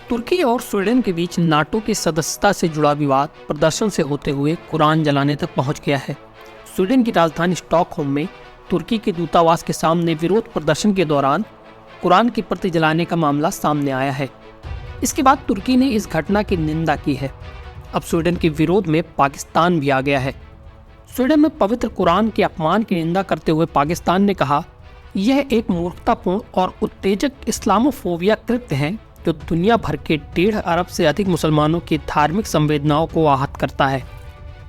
तुर्की और स्वीडन के बीच नाटो की सदस्यता से जुड़ा विवाद प्रदर्शन से होते हुए कुरान जलाने तक पहुंच गया है। स्वीडन की राजधानी स्टॉकहोम में तुर्की के दूतावास के सामने विरोध प्रदर्शन के दौरान कुरान की प्रति जलाने का मामला सामने आया है। इसके बाद तुर्की ने इस घटना की निंदा की है। अब स्वीडन के विरोध में पाकिस्तान भी आ गया है। स्वीडन में पवित्र कुरान के अपमान की निंदा करते हुए पाकिस्तान ने कहा, यह एक मूर्खतापूर्ण और उत्तेजक इस्लामोफोबिया कृत्य है जो दुनिया भर के 1.5 अरब से अधिक मुसलमानों की धार्मिक संवेदनाओं को आहत करता है।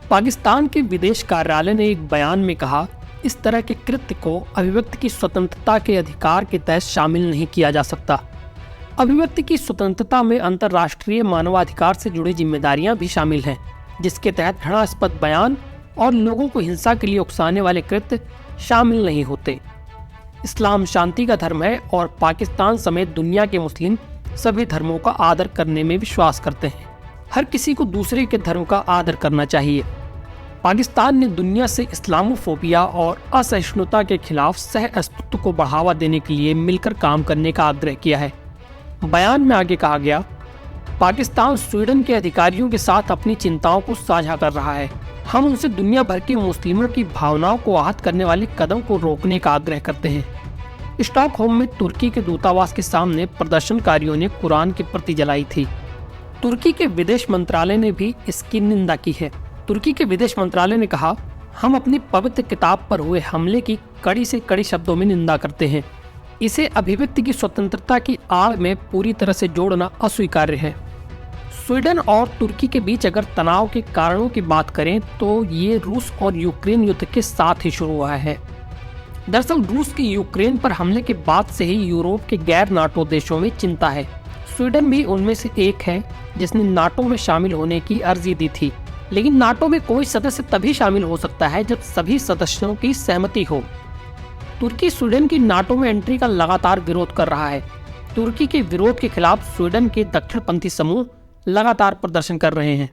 पाकिस्तान के विदेश कार्यालय ने एक बयान में कहा, इस तरह के कृत्य को अभिव्यक्ति की स्वतंत्रता के अधिकार के तहत शामिल नहीं किया जा सकता। अभिव्यक्ति की स्वतंत्रता में अंतर्राष्ट्रीय मानवाधिकार से जुड़ी जिम्मेदारियां भी शामिल हैं, जिसके तहत घृणास्पद बयान और लोगों को हिंसा के लिए उकसाने वाले कृत्य शामिल नहीं होते। इस्लाम शांति का धर्म है और पाकिस्तान समेत दुनिया के मुस्लिम सभी धर्मों का आदर करने में विश्वास करते हैं। हर किसी को दूसरे के धर्म का आदर करना चाहिए। पाकिस्तान ने दुनिया से इस्लामोफोबिया और असहिष्णुता के खिलाफ सह अस्तित्व को बढ़ावा देने के लिए मिलकर काम करने का आग्रह किया है। बयान में आगे कहा गया, पाकिस्तान स्वीडन के अधिकारियों के साथ अपनी चिंताओं को साझा कर रहा है। हम उनसे दुनिया भर के मुस्लिमों की भावनाओं को आहत करने वाले कदम को रोकने का आग्रह करते हैं। स्टॉकहोम में तुर्की के दूतावास के सामने प्रदर्शनकारियों ने कुरान की प्रति जलाई थी। तुर्की के विदेश मंत्रालय ने भी इसकी निंदा की है। तुर्की के विदेश मंत्रालय ने कहा, हम अपनी पवित्र किताब पर हुए हमले की कड़ी से कड़ी शब्दों में निंदा करते हैं। इसे अभिव्यक्ति की स्वतंत्रता की आड़ में पूरी तरह से जोड़ना अस्वीकार्य है। स्वीडन और तुर्की के बीच अगर तनाव के कारणों की बात करें तो ये रूस और यूक्रेन युद्ध के साथ ही शुरू हुआ है। दरअसल रूस के यूक्रेन पर हमले के बाद से ही यूरोप के गैर नाटो देशों में चिंता है। स्वीडन भी उनमें से एक है जिसने नाटो में शामिल होने की अर्जी दी थी, लेकिन नाटो में कोई सदस्य तभी शामिल हो सकता है जब सभी सदस्यों की सहमति हो। तुर्की स्वीडन की नाटो में एंट्री का लगातार विरोध कर रहा है। तुर्की के विरोध के खिलाफ स्वीडन के दक्षिणपंथी समूह लगातार प्रदर्शन कर रहे हैं।